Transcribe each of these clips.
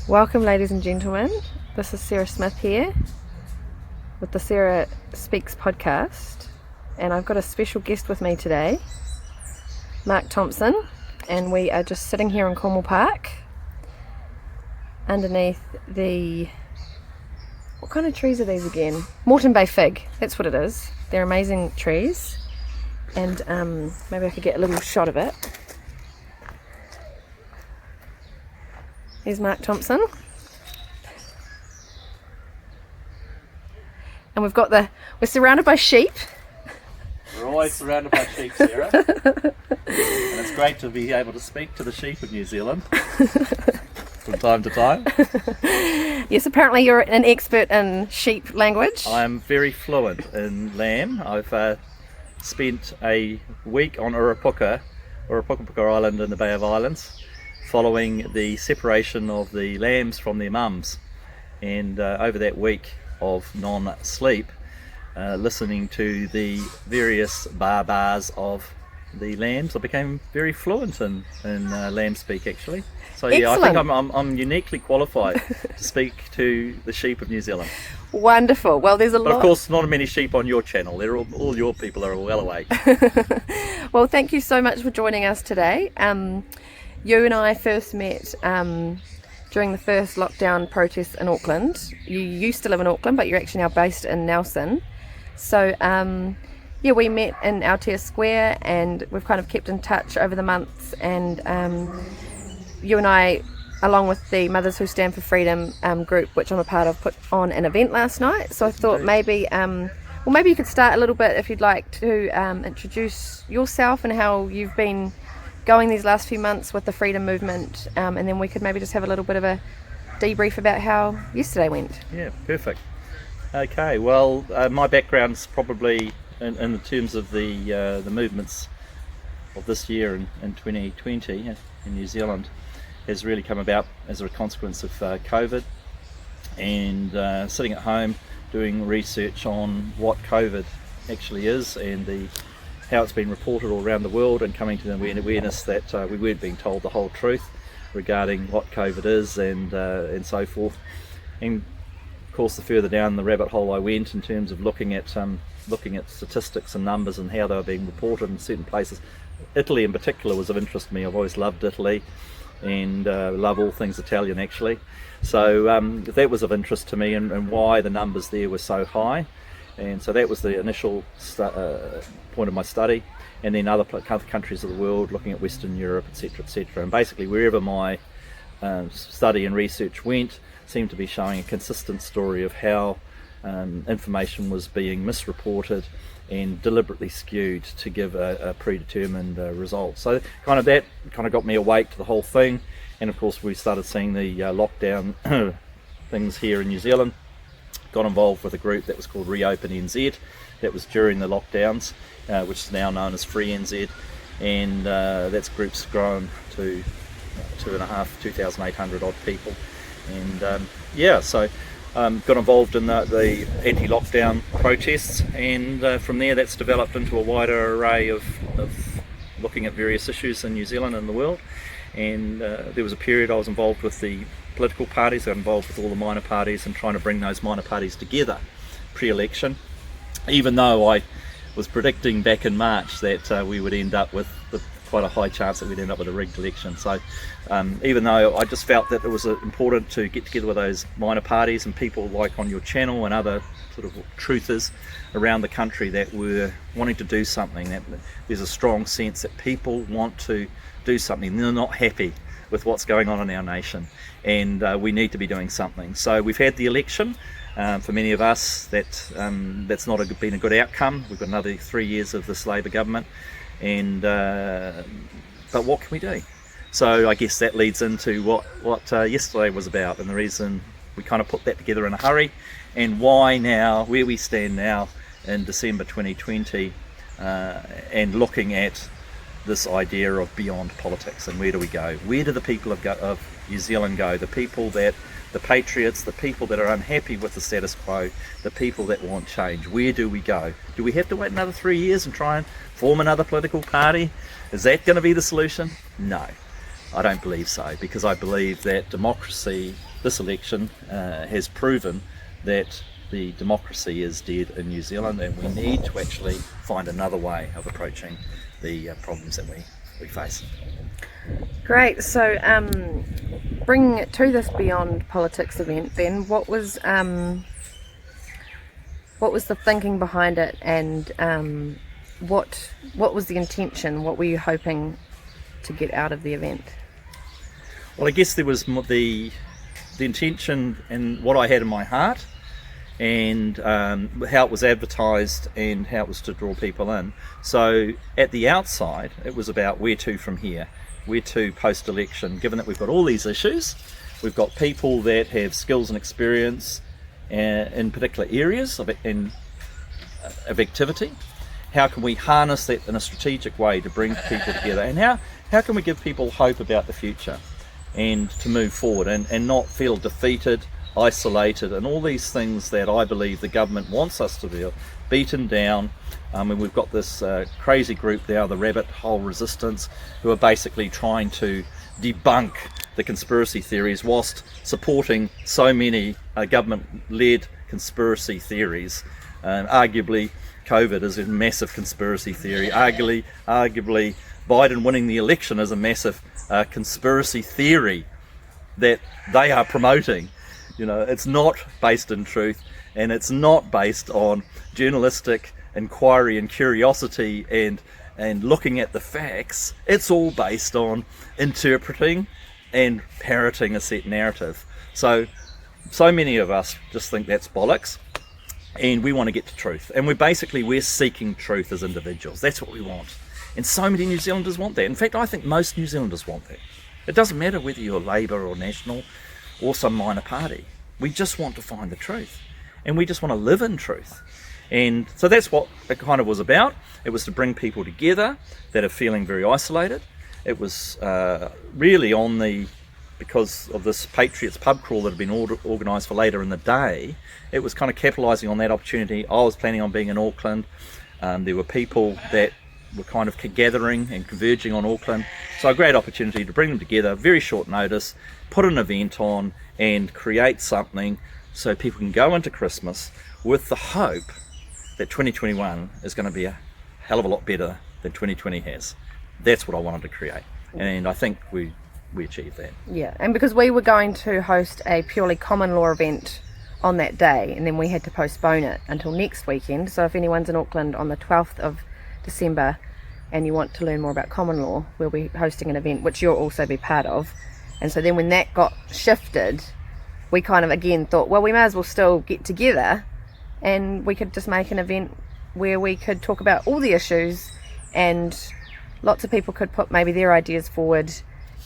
Welcome, ladies and gentlemen. This is Sarah Smith here with the Sarah Speaks podcast, and I've got a special guest with me today, Mark Thompson, and we are just sitting here in Cornwall Park underneath the... what kind of trees are these again? Moreton Bay fig, that's what it is. They're amazing trees, and maybe I could get a little shot of it. Here's Mark Thompson. And we're surrounded by sheep. We're always surrounded by sheep, Sarah. And it's great to be able to speak to the sheep of New Zealand from time to time. Yes, apparently you're an expert in sheep language. I'm very fluent in lamb. I've spent a week on Urapuka Island in the Bay of Islands, following the separation of the lambs from their mums, and over that week of non-sleep, listening to the various bars of the lambs, I became very fluent in lamb speak, actually. So yeah, Excellent. I think I'm uniquely qualified to speak to the sheep of New Zealand. Wonderful. Well, there's a But lot. of course, not many sheep on your channel. They're all your people are well awake. Well, thank you so much for joining us today. You and I first met during the first lockdown protests in Auckland. You used to live in Auckland, but you're actually now based in Nelson. So, we met in Aotea Square, and we've kind of kept in touch over the months. And you and I, along with the Mothers Who Stand for Freedom group, which I'm a part of, put on an event last night. So I thought maybe you could start a little bit, if you'd like, to introduce yourself and how you've been going these last few months with the freedom movement, and then we could maybe just have a little bit of a debrief about how yesterday went. Yeah, perfect. Okay, well, my background's probably in terms of the movements of this year in 2020 in New Zealand has really come about as a consequence of COVID, and sitting at home doing research on what COVID actually is and how it's been reported all around the world, and coming to the awareness that we weren't being told the whole truth regarding what COVID is and so forth. And of course, the further down the rabbit hole I went in terms of looking at statistics and numbers and how they were being reported in certain places. Italy in particular was of interest to me. I've always loved Italy and love all things Italian, actually. So that was of interest to me, and why the numbers there were so high. And so that was the initial point of my study, and then other countries of the world, looking at Western Europe, etc., etc. And basically wherever my study and research went seemed to be showing a consistent story of how information was being misreported and deliberately skewed to give a predetermined result. So that got me awake to the whole thing. And of course we started seeing the lockdown things here in New Zealand. Got involved with a group that was called Reopen NZ. That was during the lockdowns, which is now known as Free NZ, and that group's grown to 2,800 odd people. And so got involved in the anti-lockdown protests, and from there that's developed into a wider array of looking at various issues in New Zealand and the world. And there was a period I was involved with the political parties. I got involved with all the minor parties and trying to bring those minor parties together pre-election, even though I was predicting back in March that we would end up with quite a high chance that we'd end up with a rigged election. So even though I just felt that it was important to get together with those minor parties and people like on your channel and other sort of truthers around the country that were wanting to do something, that there's a strong sense that people want to do something. They're not happy with what's going on in our nation, and we need to be doing something. So we've had the election. For many of us, that's not been a good outcome. We've got another 3 years of this Labour government, and but what can we do? So I guess that leads into what yesterday was about, and the reason we kind of put that together in a hurry, and why now, where we stand now in December 2020, and looking at this idea of beyond politics, and where do we go? Where do the people of New Zealand go? The patriots, the people that are unhappy with the status quo, the people that want change. Where do we go? Do we have to wait another 3 years and try and form another political party? Is that going to be the solution? No, I don't believe so, because I believe that democracy this election has proven that the democracy is dead in New Zealand, and we need to actually find another way of approaching the problems that we face. Great. So, bringing it to this Beyond Politics event, then, what was the thinking behind it, and what was the intention? What were you hoping to get out of the event? Well, I guess there was the intention and what I had in my heart, and how it was advertised and how it was to draw people in. So at the outside, it was about where to from here, where to post-election, given that we've got all these issues. We've got people that have skills and experience in particular areas of activity. How can we harness that in a strategic way to bring people together, and how can we give people hope about the future and to move forward and not feel defeated, isolated, and all these things that I believe the government wants us to feel, beaten down. And we've got this crazy group now, the Rabbit Hole Resistance, who are basically trying to debunk the conspiracy theories whilst supporting so many government-led conspiracy theories. Arguably, COVID is a massive conspiracy theory. Arguably, Biden winning the election is a massive conspiracy theory that they are promoting. You know, it's not based in truth, and it's not based on journalistic inquiry and curiosity and looking at the facts. It's all based on interpreting and parroting a set narrative. So many of us just think that's bollocks, and we want to get to truth. And we're seeking truth as individuals. That's what we want. And so many New Zealanders want that. In fact, I think most New Zealanders want that. It doesn't matter whether you're Labour or National or some minor party. We just want to find the truth, and we just want to live in truth. And so that's what it kind of was about. It was to bring people together that are feeling very isolated. It was really because of this Patriots pub crawl that had been organised for later in the day, it was kind of capitalising on that opportunity. I was planning on being in Auckland. There were people that were kind of gathering and converging on Auckland. So a great opportunity to bring them together, very short notice, put an event on and create something so people can go into Christmas with the hope that 2021 is going to be a hell of a lot better than 2020 has. That's what I wanted to create, and I think we achieved that. Yeah, and because we were going to host a purely common law event on that day, and then we had to postpone it until next weekend. So if anyone's in Auckland on the 12th of December and you want to learn more about common law, we'll be hosting an event which you'll also be part of. And so then when that got shifted, we kind of again thought, well, we may as well still get together and we could just make an event where we could talk about all the issues and lots of people could put maybe their ideas forward.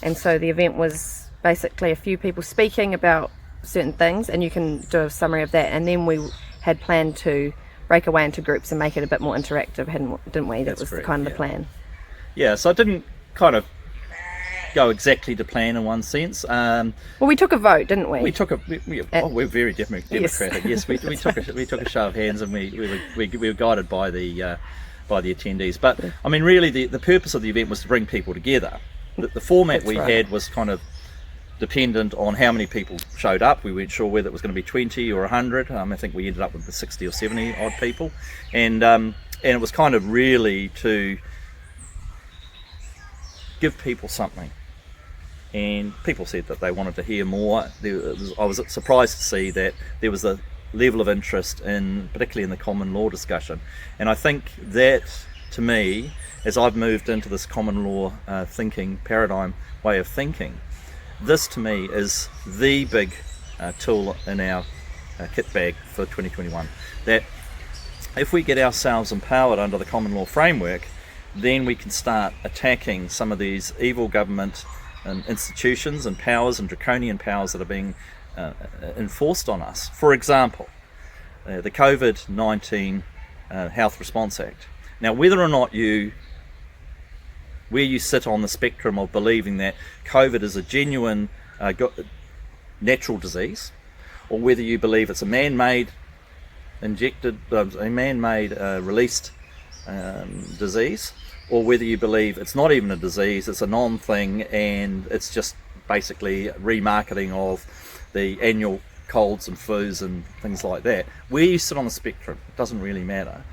And so the event was basically a few people speaking about certain things, and you can do a summary of that. And then we had planned to break away into groups and make it a bit more interactive, didn't we? That was kind of the plan. Yeah, so it didn't kind of go exactly to plan in one sense. Well, we took a vote, didn't we? We're very democratic. Yes, we took a show of hands, and we were guided by the attendees. But I mean, really, the purpose of the event was to bring people together. The format we had was kind of dependent on how many people showed up. We weren't sure whether it was going to be 20 or 100. I think we ended up with 60 or 70 odd people, and it was kind of really to give people something. And people said that they wanted to hear more. I was surprised to see that there was a level of interest particularly in the common law discussion. And I think that, to me, as I've moved into this common law thinking paradigm way of thinking, this to me is the big tool in our kit bag for 2021. That if we get ourselves empowered under the common law framework, then we can start attacking some of these evil government institutions and powers and draconian powers that are being enforced on us. For example, the COVID-19 Health Response Act. Now, whether or not where you sit on the spectrum of believing that COVID is a genuine natural disease, or whether you believe it's a man-made released disease, or whether you believe it's not even a disease, it's a non-thing, and it's just basically remarketing of the annual colds and flus and things like that. Where you sit on the spectrum, it doesn't really matter.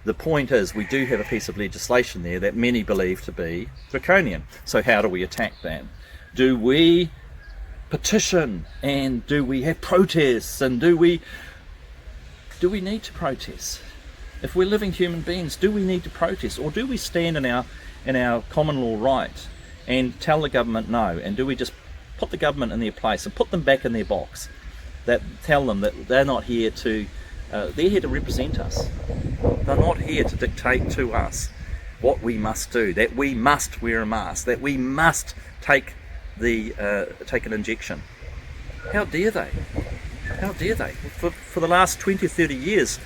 The point is, we do have a piece of legislation there that many believe to be draconian. So how do we attack that? Do we petition, and do we have protests, and do we need to protest? If we're living human beings, do we need to protest, or do we stand in our common law right and tell the government no? And do we just put the government in their place and put them back in their box? That tell them that they're not here to they're here to represent us. They're not here to dictate to us what we must do, that we must wear a mask, that we must take an injection. How dare they? How dare they? For the last 20 or 30 years,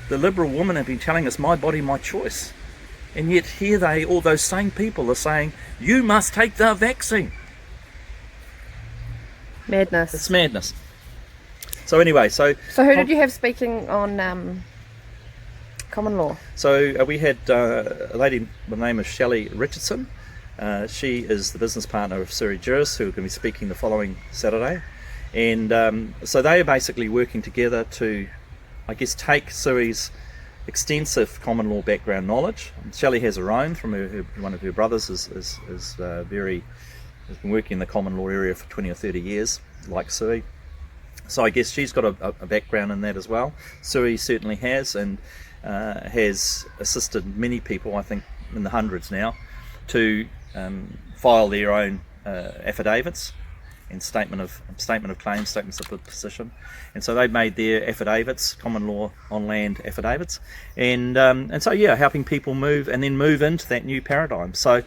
the Liberal women have been telling us, my body, my choice. And yet here all those same people are saying, you must take the vaccine. Madness. It's madness. So anyway, so who did you have speaking on common law? So we had a lady by the name of Shelley Richardson. She is the business partner of Suri Juris, who are going to be speaking the following Saturday. And so they are basically working together to, I guess, take Suri's extensive common law background knowledge. Shelley has her own from one of her brothers has been working in the common law area for 20 or 30 years, like Suri. So I guess she's got a background in that as well. Suri certainly has, and has assisted many people, I think in the hundreds now, to file their own affidavits and statement of claims, statements of position. And so they've made their affidavits, common law on land affidavits, and so helping people move into that new paradigm. So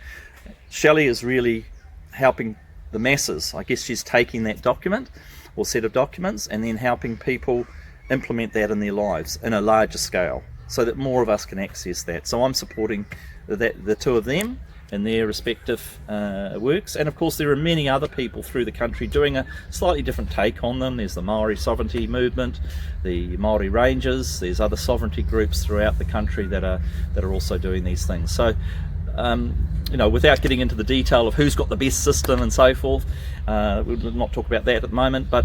Shelley is really helping the masses. I guess she's taking that document or set of documents and then helping people implement that in their lives in a larger scale, so that more of us can access that. So I'm supporting the two of them in their respective works, and of course there are many other people through the country doing a slightly different take on them. There's the Maori sovereignty movement, the Maori Rangers, there's other sovereignty groups throughout the country that are also doing these things. So without getting into the detail of who's got the best system and so forth, we'll not talk about that at the moment, but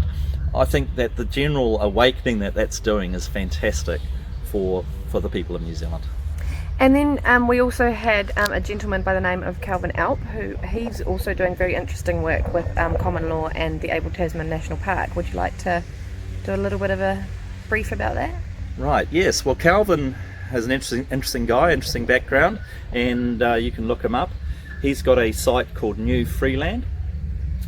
I think that the general awakening that's doing is fantastic for the people of New Zealand. And then we also had a gentleman by the name of Calvin Alp, he's also doing very interesting work with common law and the Abel Tasman National Park. Would you like to do a little bit of a brief about that? Right, yes. Well, Calvin has an interesting guy, interesting background, and you can look him up. He's got a site called New Freeland,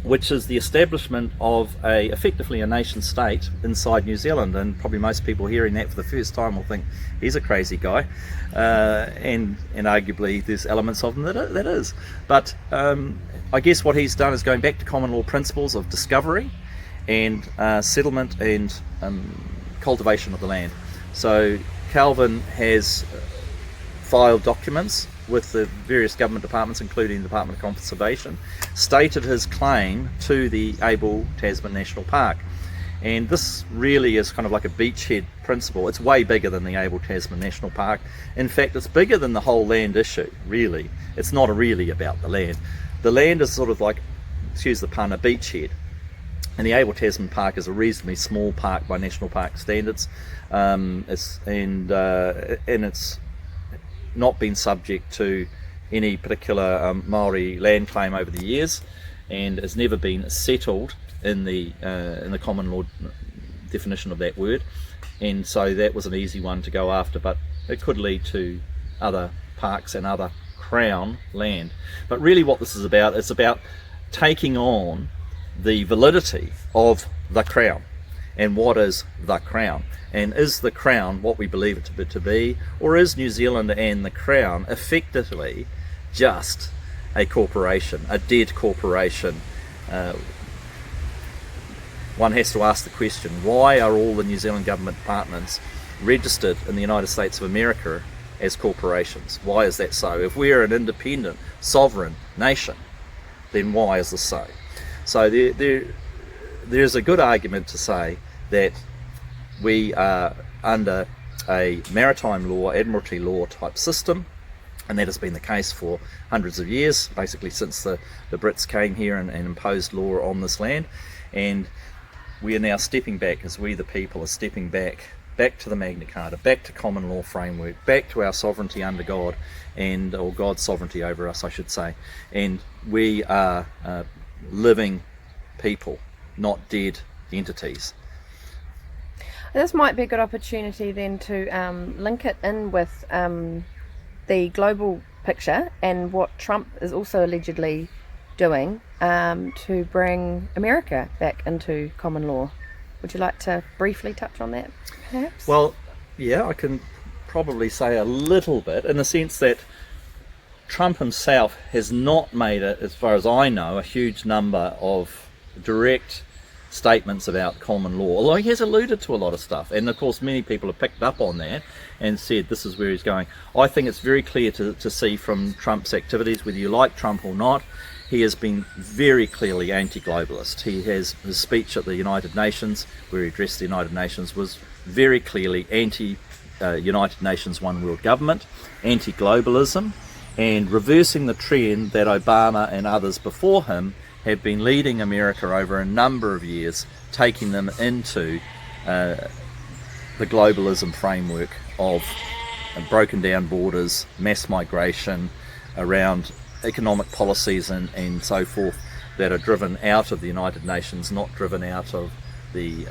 which is the establishment of effectively a nation state inside New Zealand. And probably most people hearing that for the first time will think he's a crazy guy, and arguably there's elements of him that is. But I guess what he's done is going back to common law principles of discovery and settlement and cultivation of the land. So Calvin has filed documents with the various government departments, including the Department of Conservation, stated his claim to the Abel Tasman National Park. And this really is kind of like a beachhead principle. It's way bigger than the Abel Tasman National Park. In fact, it's bigger than the whole land issue, really. It's not really about the land. The land is sort of like, excuse the pun, a beachhead. And the Abel Tasman Park is a reasonably small park by national park standards. It's not been subject to any particular Maori land claim over the years, and has never been settled in the common law definition of that word. And so that was an easy one to go after, but it could lead to other parks and other Crown land. But really what this is about, it's about taking on the validity of the Crown. And what is the Crown? And is the Crown what we believe it to be? Or is New Zealand and the Crown effectively just a corporation, a dead corporation? One has to ask the question, why are all the New Zealand government departments registered in the United States of America as corporations? Why is that so? If we're an independent, sovereign nation, then why is this so? So there's a good argument to say that we are under a maritime law, admiralty law type system, and that has been the case for hundreds of years, basically since the Brits came here and imposed law on this land. And we are now stepping back, as we the people are stepping back to the Magna Carta, back to common law framework, back to our sovereignty under God, or God's sovereignty over us, I should say. And we are living people, not dead entities. This might be a good opportunity then to link it in with the global picture and what Trump is also allegedly doing to bring America back into common law. Would you like to briefly touch on that, perhaps? Well, yeah, I can probably say a little bit, in the sense that Trump himself has not made it, as far as I know, a huge number of direct statements about common law, although he has alluded to a lot of stuff, and of course many people have picked up on that and said this is where he's going. I think it's very clear to see from Trump's activities, whether you like Trump or not, he has been very clearly anti-globalist. His speech at the United Nations, where he addressed the United Nations, was very clearly anti-United Nations One World Government, anti-globalism, and reversing the trend that Obama and others before him have been leading America over a number of years, taking them into the globalism framework of broken down borders, mass migration, around economic policies and so forth that are driven out of the United Nations, not driven out of the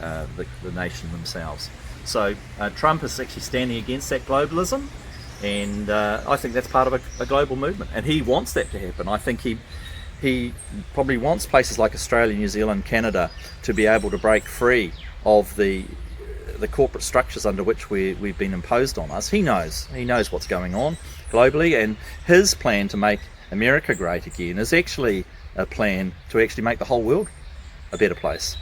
nation themselves. So Trump is actually standing against that globalism, and I think that's part of a global movement, and he wants that to happen. I think he probably wants places like Australia, New Zealand, Canada to be able to break free of the corporate structures under which we've been imposed on us. He knows what's going on globally, and his plan to make America great again is actually a plan to actually make the whole world a better place.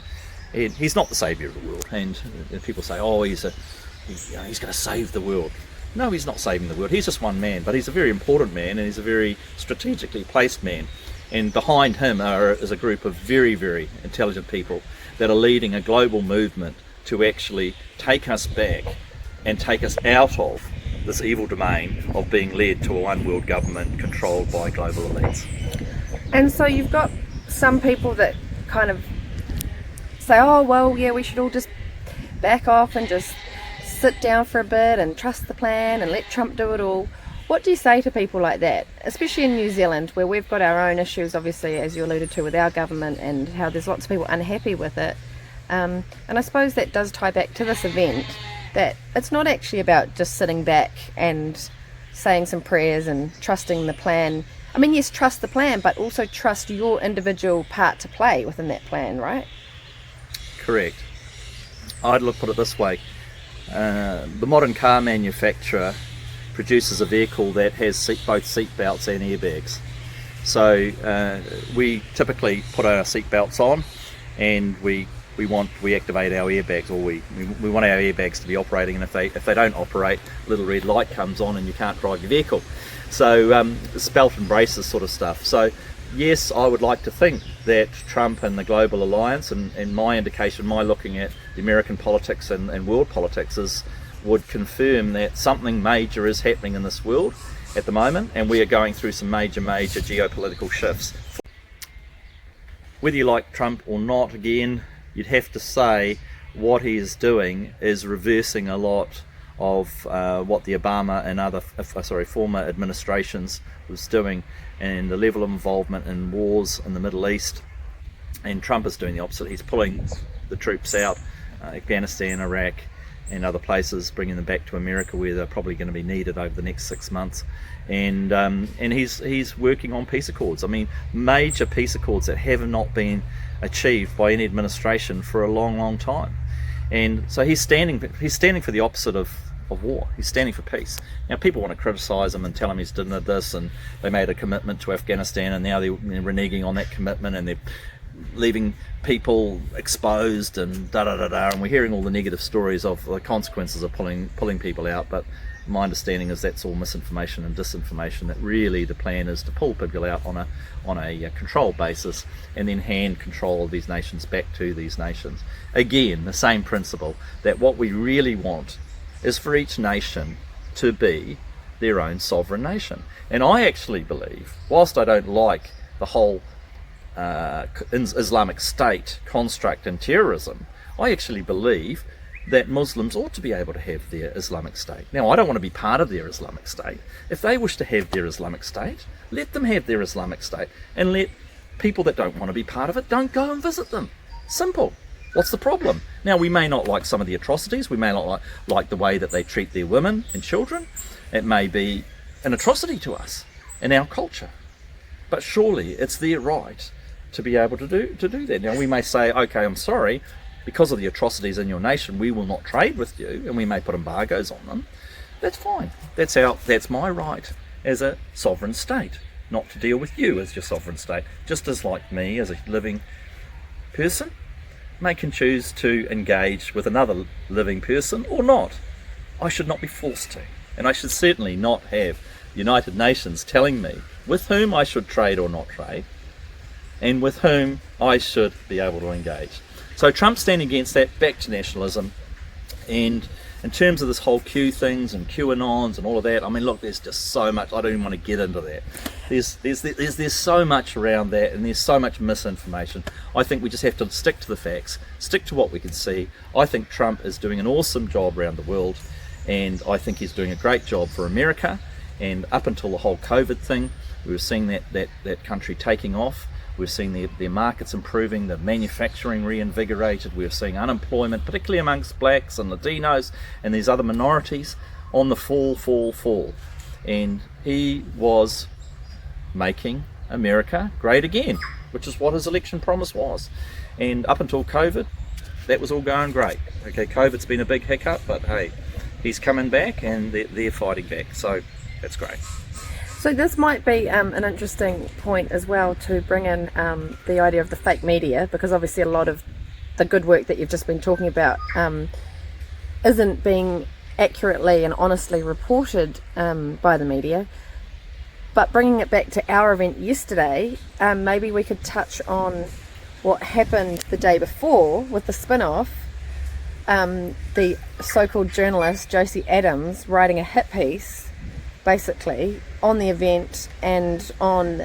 And he's not the saviour of the world, and people say, oh, he's going to save the world. No, he's not saving the world. He's just one man, but he's a very important man, and he's a very strategically placed man. And behind him is a group of very, very intelligent people that are leading a global movement to actually take us back and take us out of this evil domain of being led to a one world government controlled by global elites. And so you've got some people that kind of say, oh, well, yeah, we should all just back off and just sit down for a bit and trust the plan and let Trump do it all. What do you say to people like that, especially in New Zealand, where we've got our own issues, obviously, as you alluded to, with our government, and how there's lots of people unhappy with it? And I suppose that does tie back to this event, that it's not actually about just sitting back and saying some prayers and trusting the plan. I mean, yes, trust the plan, but also trust your individual part to play within that plan, right? Correct. I'd put it this way. The modern car manufacturer produces a vehicle that has both seat belts and airbags. So we typically put our seat belts on, and we activate our airbags, or we want our airbags to be operating, and if they don't operate, a little red light comes on and you can't drive your vehicle. So it's belt and braces sort of stuff. So yes, I would like to think that Trump and the global alliance, and my indication, my looking at the American politics and world politics, would confirm that something major is happening in this world at the moment, and we are going through some major geopolitical shifts. Whether you like Trump or not, again, you'd have to say what he is doing is reversing a lot of what the Obama and other former administrations was doing, and the level of involvement in wars in the Middle East. And Trump is doing the opposite. He's pulling the troops out, Afghanistan, Iraq, and other places, bringing them back to America, where they're probably going to be needed over the next 6 months. And he's working on peace accords. I mean, major peace accords that have not been achieved by any administration for a long time. And so he's standing for the opposite of war. He's standing for peace. Now, people want to criticise him and tell him he's done this, and they made a commitment to Afghanistan, and now they're reneging on that commitment, and they're leaving people exposed and and we're hearing all the negative stories of the consequences of pulling people out. But my understanding is that's all misinformation and disinformation, that really the plan is to pull people out on a controlled basis, and then hand control of these nations back to these nations. Again, the same principle, that what we really want is for each nation to be their own sovereign nation. And I actually believe, whilst I don't like the whole Islamic State construct and terrorism, I actually believe that Muslims ought to be able to have their Islamic State. Now, I don't want to be part of their Islamic State. If they wish to have their Islamic State, let them have their Islamic State, and let people that don't want to be part of it, don't go and visit them. Simple. What's the problem? Now, we may not like some of the atrocities, we may not like the way that they treat their women and children. It may be an atrocity to us in our culture. But surely it's their right to be able to do that. Now, we may say, okay, I'm sorry, because of the atrocities in your nation, we will not trade with you, and we may put embargoes on them. That's fine. That's my right as a sovereign state, not to deal with you as your sovereign state. Just as like me as a living person may can choose to engage with another living person or not. I should not be forced to. And I should certainly not have the United Nations telling me with whom I should trade or not trade, and with whom I should be able to engage. So Trump standing against that, back to nationalism. And in terms of this whole Q things and QAnons and all of that, I mean, look, there's just so much. I don't even want to get into that. There's so much around that, and there's so much misinformation. I think we just have to stick to the facts, stick to what we can see. I think Trump is doing an awesome job around the world, and I think he's doing a great job for America. And up until the whole COVID thing, we were seeing that country taking off. We're seeing their markets improving, the manufacturing reinvigorated. We're seeing unemployment, particularly amongst blacks and Latinos and these other minorities, on the fall. And he was making America great again, which is what his election promise was. And up until COVID, that was all going great. Okay, COVID's been a big hiccup, but hey, he's coming back and they're fighting back. So that's great. So this might be an interesting point as well to bring in the idea of the fake media, because obviously a lot of the good work that you've just been talking about isn't being accurately and honestly reported by the media. But bringing it back to our event yesterday, maybe we could touch on what happened the day before with the spin-off. The so-called journalist Josie Adams writing a hit piece basically on the event and on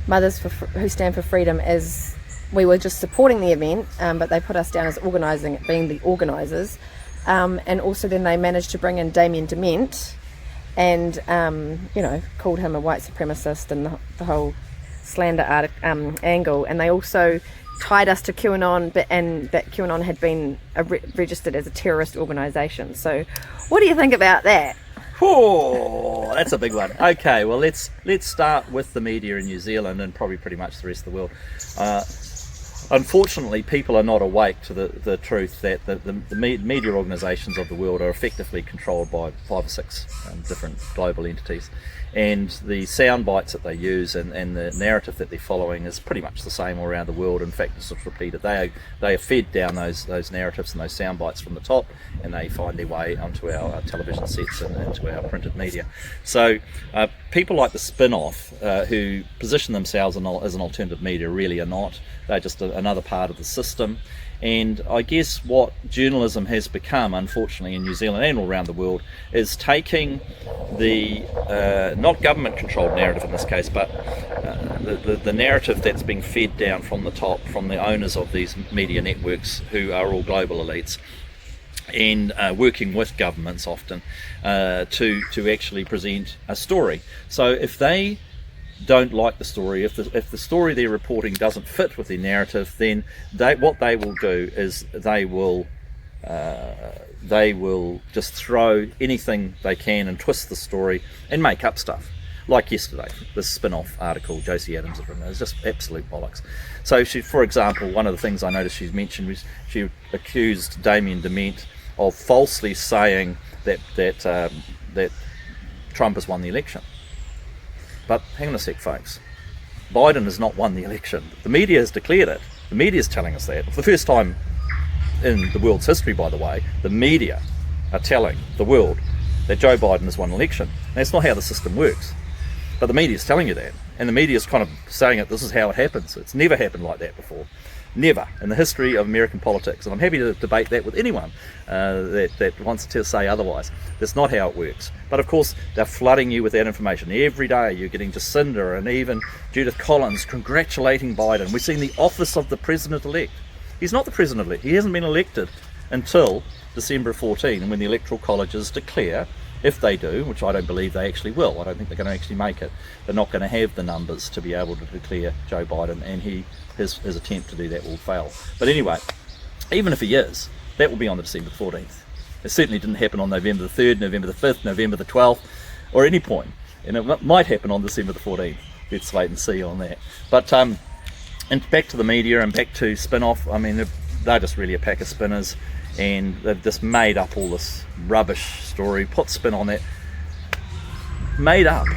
Mothers Who Stand for Freedom, as we were just supporting the event, but they put us down as being the organisers, and also then they managed to bring in Damien Dement and called him a white supremacist and the whole slander angle, and they also tied us to QAnon, and that QAnon had been registered as a terrorist organisation. So what do you think about that? Oh, that's a big one. Okay, well, let's start with the media in New Zealand and probably pretty much the rest of the world. Unfortunately, people are not awake to the truth that the media organisations of the world are effectively controlled by 5 or 6 different global entities. And the sound bites that they use and the narrative that they're following is pretty much the same all around the world. In fact, it's just repeated. They are fed down those narratives and those sound bites from the top, and they find their way onto our television sets and into our printed media. So people like the spin-off who position themselves as an alternative media really are not. They're just another part of the system. And I guess what journalism has become, unfortunately, in New Zealand and all around the world, is taking the not government-controlled narrative in this case, but the narrative that's being fed down from the top, from the owners of these media networks, who are all global elites, and working with governments often to actually present a story. So if they don't like the story, if the story they're reporting doesn't fit with their narrative, then what they will do is they will just throw anything they can and twist the story and make up stuff. Like yesterday, this spin-off article Josie Adams had written, it was just absolute bollocks. So she, for example, one of the things I noticed she's mentioned was she accused Damien Dement of falsely saying that Trump has won the election. But hang on a sec, folks. Biden has not won the election. The media has declared it. The media is telling us that. For the first time in the world's history, by the way, the media are telling the world that Joe Biden has won an election. That's not how the system works. But the media is telling you that. And the media is kind of saying that this is how it happens. It's never happened like that before. Never in the history of American politics. And I'm happy to debate that with anyone that wants to say otherwise. That's not how it works. But of course, they're flooding you with that information. Every day you're getting Jacinda and even Judith Collins congratulating Biden. We've seen the office of the president-elect He's not the president-elect. He hasn't been elected until December 14, when the electoral colleges declare, if they do, which I don't believe they actually will, I don't think they're going to actually make it, they're not going to have the numbers to be able to declare Joe Biden, and his attempt to do that will fail. But anyway, even if he is, that will be on the December 14th. It certainly didn't happen on November the 3rd, November the 5th, November the 12th, or any point. And it might happen on December the 14th. Let's wait and see on that. But and back to the media and back to Spin-Off, I mean, they're just really a pack of spinners, and they've just made up all this rubbish story, put spin on that, made up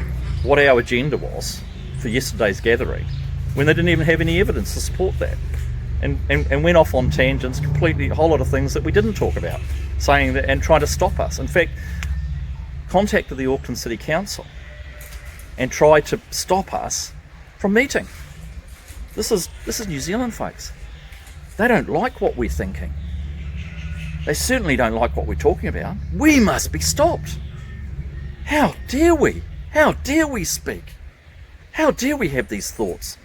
what our agenda was for yesterday's gathering, when they didn't even have any evidence to support that. And went off on tangents, completely, a whole lot of things that we didn't talk about, saying that and trying to stop us. In fact, contacted the Auckland City Council and tried to stop us from meeting. This is New Zealand, folks. They don't like what we're thinking. They certainly don't like what we're talking about. We must be stopped. How dare we? How dare we speak? How dare we have these thoughts?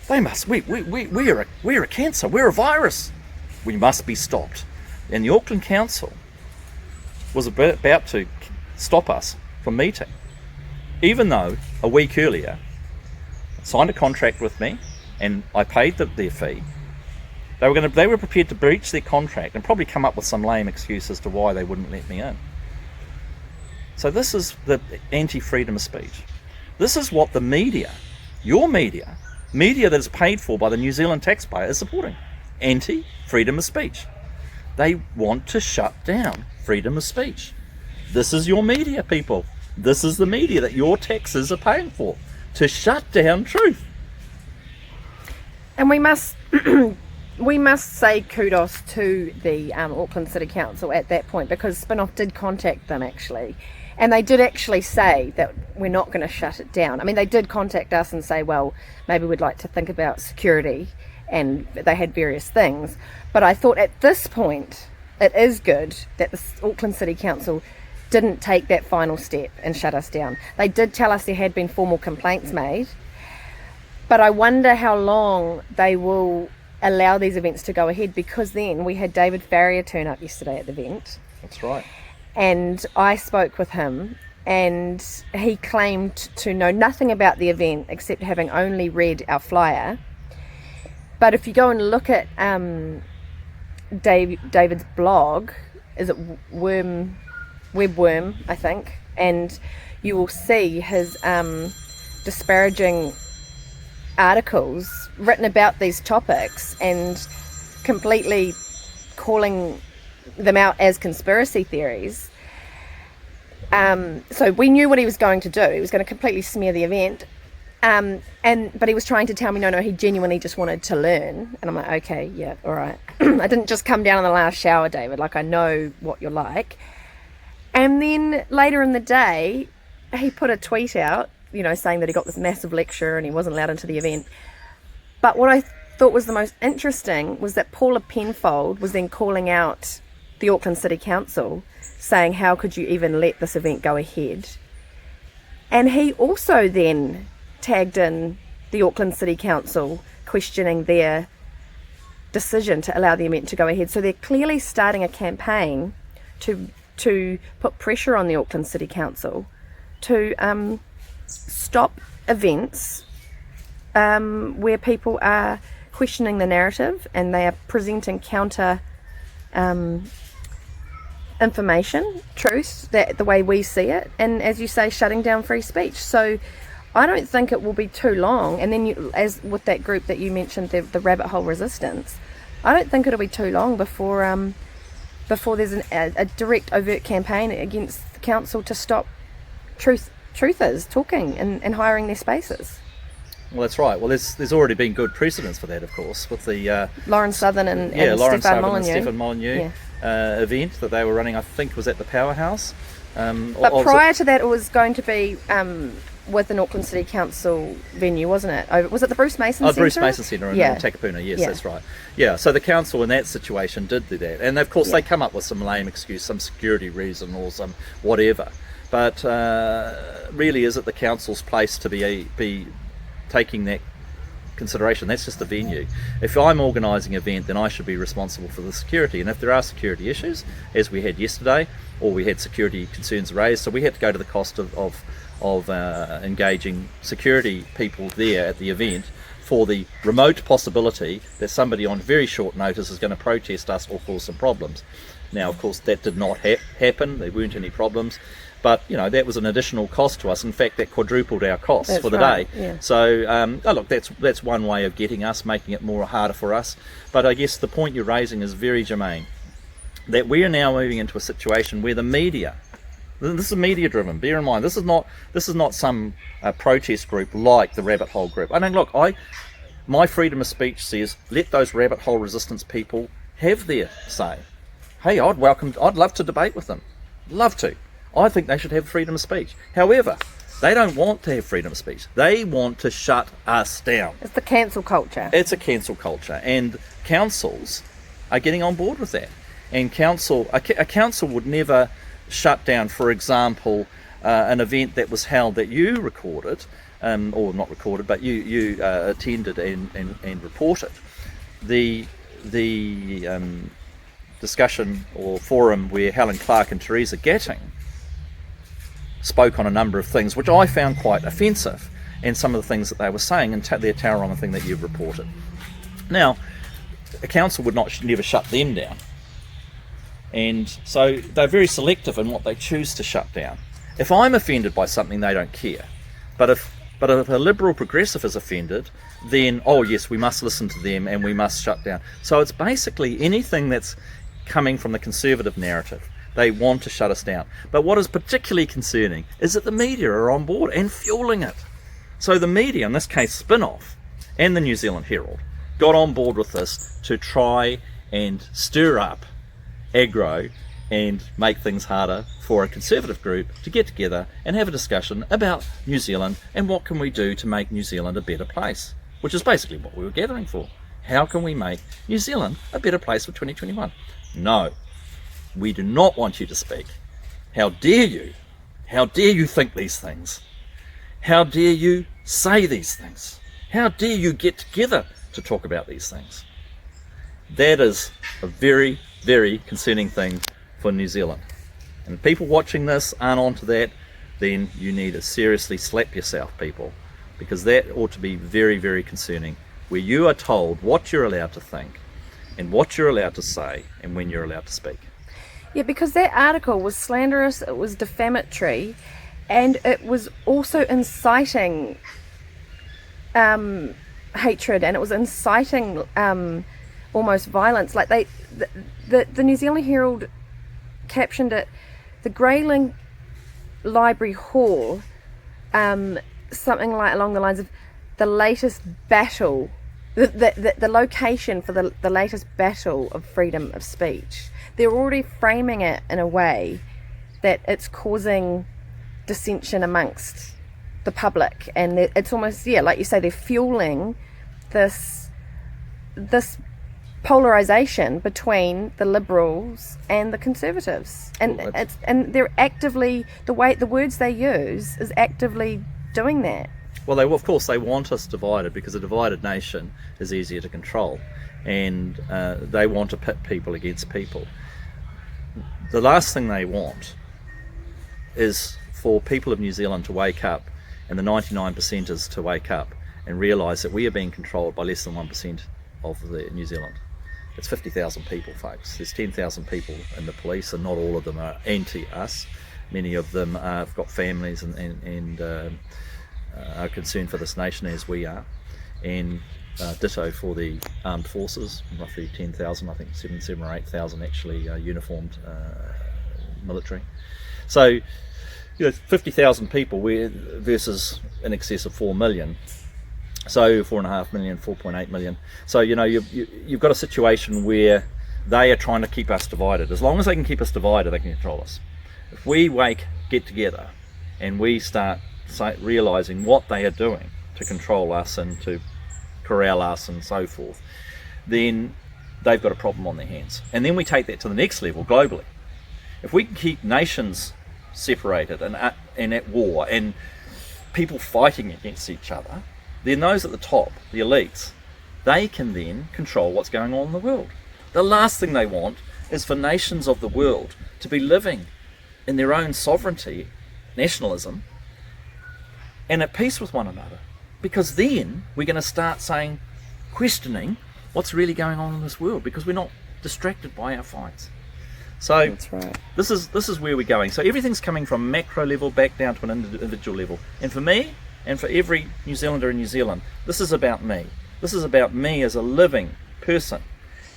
They must. We're a cancer. We're a virus. We must be stopped. And the Auckland Council was about to stop us from meeting, even though a week earlier signed a contract with me, and I paid their fee. They were prepared to breach their contract and probably come up with some lame excuse as to why they wouldn't let me in. So this is the anti-freedom of speech. This is what the media, your media that is paid for by the New Zealand taxpayer, is supporting. Anti-freedom of speech. They want to shut down freedom of speech. This is your media, people. This is the media that your taxes are paying for, to shut down truth. And we must say kudos to the Auckland City Council at that point, because Spin-Off did contact them actually, and they did actually say that we're not going to shut it down. I mean, they did contact us and say, well, maybe we'd like to think about security, and they had various things. But I thought at this point it is good that the Auckland City Council didn't take that final step and shut us down. They did tell us there had been formal complaints made, but I wonder how long they will allow these events to go ahead, because then we had David Farrier turn up yesterday at the event. That's right. And I spoke with him, and he claimed to know nothing about the event except having only read our flyer. But if you go and look at David's blog, is it Webworm, I think, and you will see his disparaging articles written about these topics and completely calling them out as conspiracy theories. So we knew what he was going to do. He was going to completely smear the event. But he was trying to tell me, no, he genuinely just wanted to learn. And I'm like, okay, yeah, all right. I didn't just come down in the last shower, David. Like, I know what you're like. And then later in the day, he put a tweet out, saying that he got this massive lecture and he wasn't allowed into the event. But what I thought was the most interesting was that Paula Penfold was then calling out the Auckland City Council, saying, how could you even let this event go ahead? And he also then tagged in the Auckland City Council, questioning their decision to allow the event to go ahead. So they're clearly starting a campaign to put pressure on the Auckland City Council to stop events where people are questioning the narrative and they are presenting counter information, truth, that the way we see it, and as you say, shutting down free speech. So I don't think it will be too long, and then as with that group that you mentioned, the Rabbit Hole Resistance, I don't think it'll be too long before there's a direct overt campaign against the council to stop truthers talking and hiring their spaces. Well, that's right. Well, there's already been good precedents for that, of course, with the Lauren Southern and Stefan Molyneux event that they were running. I think was at the Powerhouse. But prior to that, it was going to be with an Auckland City Council venue, wasn't it? Was it the Bruce Mason Centre? Bruce Mason Centre in Takapuna, yes, that's right. Yeah, so the council in that situation did do that. And of course they come up with some lame excuse, some security reason or some whatever. But really, is it the council's place to be taking that consideration. That's just the venue. If I'm organising an event, then I should be responsible for the security. And if there are security issues, as we had yesterday, or we had security concerns raised, so we had to go to the cost of engaging security people there at the event for the remote possibility that somebody on very short notice is going to protest us or cause some problems. Now, of course, that did not happen. There weren't any problems. But, that was an additional cost to us. In fact, that quadrupled our costs for the day. Yeah. So, look, that's one way of getting us, making it more harder for us. But I guess the point you're raising is very germane, that we are now moving into a situation where the media, this is media driven, bear in mind, this is not some protest group like the Rabbit Hole group. I mean, look, my freedom of speech says let those rabbit hole resistance people have their say. Hey, I'd love to debate with them. Love to. I think they should have freedom of speech. However, they don't want to have freedom of speech. They want to shut us down. It's the cancel culture. It's a cancel culture, and councils are getting on board with that. And a council would never shut down, for example, an event that was held that you recorded, or not recorded, but you attended and reported. The discussion or forum where Helen Clark and Teresa Gatting spoke on a number of things which I found quite offensive, and some of the things that they were saying, and their Tauranga thing that you've reported. Now, a council would never shut them down, and so they're very selective in what they choose to shut down. If I'm offended by something, they don't care, but if a liberal progressive is offended, then oh yes, we must listen to them and we must shut down. So it's basically anything that's coming from the conservative narrative, they want to shut us down. But what is particularly concerning is that the media are on board and fueling it. So the media, in this case Spin-Off and the New Zealand Herald, got on board with this to try and stir up aggro and make things harder for a conservative group to get together and have a discussion about New Zealand and what can we do to make New Zealand a better place, which is basically what we were gathering for. How can we make New Zealand a better place for 2021? No, we do not want you to speak. How dare you? How dare you think these things? How dare you say these things? How dare you get together to talk about these things? That is a very, very concerning thing for New Zealand. And if people watching this aren't onto that, then you need to seriously slap yourself, people, because that ought to be very, very concerning, where you are told what you're allowed to think and what you're allowed to say and when you're allowed to speak. Yeah, because that article was slanderous, it was defamatory, and it was also inciting hatred, and it was inciting almost violence. Like the New Zealand Herald captioned it, the Grayling Library Hall, something like along the lines of the latest battle, the location for the latest battle of freedom of speech. They're already framing it in a way that it's causing dissension amongst the public, and it's almost, yeah, like you say, they're fueling this polarization between the Liberals and the Conservatives, and and they're actively, the words they use is actively doing that. Well, of course they want us divided, because a divided nation is easier to control, and they want to pit people against people. The last thing they want is for people of New Zealand to wake up, and the 99%ers to wake up and realise that we are being controlled by less than 1% of the New Zealand. It's 50,000 people, folks. There's 10,000 people in the police, and not all of them are anti-us. Many of them have got families and are concerned for this nation as we are. And ditto for the armed forces, roughly 10,000, I think 7,000 or 8,000 actually uniformed military. So, 50,000 people versus in excess of 4 million. So 4.5 million, 4.8 million. So you've got a situation where they are trying to keep us divided. As long as they can keep us divided, they can control us. If we get together and we start realising what they are doing to control us and to corral us and so forth, then they've got a problem on their hands. And then we take that to the next level globally. If we can keep nations separated and at war and people fighting against each other, then those at the top, the elites, they can then control what's going on in the world. The last thing they want is for nations of the world to be living in their own sovereignty, nationalism, and at peace with one another. Because then we're going to start questioning what's really going on in this world, because we're not distracted by our fights. So That's right. this is where we're going. So everything's coming from macro level back down to an individual level. And for me, and for every New Zealander in New Zealand, this is about me. This is about me as a living person.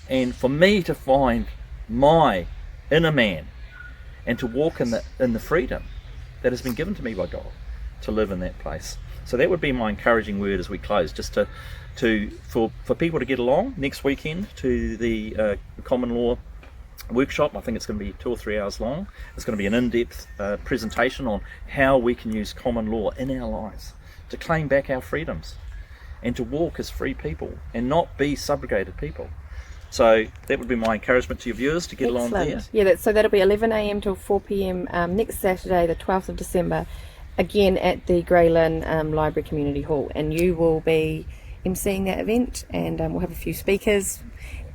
And for me to find my inner man and to walk in the freedom that has been given to me by God to live in that place. So that would be my encouraging word as we close, just for people to get along next weekend to the common law workshop. I think it's going to be 2 or 3 hours long. It's going to be an in-depth presentation on how we can use common law in our lives to claim back our freedoms and to walk as free people and not be subjugated people. So that would be my encouragement to your viewers to get along there. Yeah, so that'll be 11 a.m. till 4 p.m. Next Saturday, the 12th of December, again at the Grey Lynn Library Community Hall. And you will be emceeing that event, and we'll have a few speakers.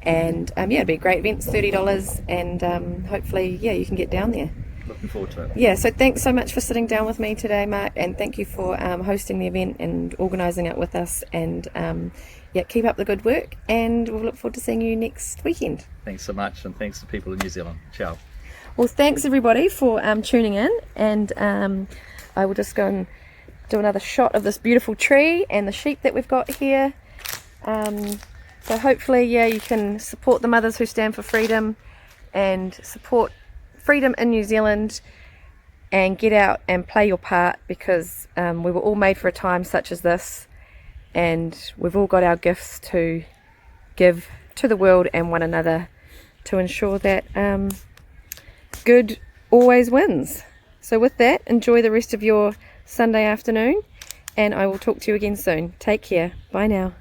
And it'll be a great event. It's $30, and hopefully, you can get down there. Looking forward to it. Yeah, so thanks so much for sitting down with me today, Mark, and thank you for hosting the event and organising it with us. And keep up the good work, and we'll look forward to seeing you next weekend. Thanks so much, and thanks to people in New Zealand. Ciao. Well, thanks everybody for tuning in, and I will just go and do another shot of this beautiful tree and the sheep that we've got here. So hopefully, you can support the mothers who stand for freedom and support freedom in New Zealand, and get out and play your part, because we were all made for a time such as this, and we've all got our gifts to give to the world and one another to ensure that good always wins. So with that, enjoy the rest of your Sunday afternoon, and I will talk to you again soon. Take care. Bye now.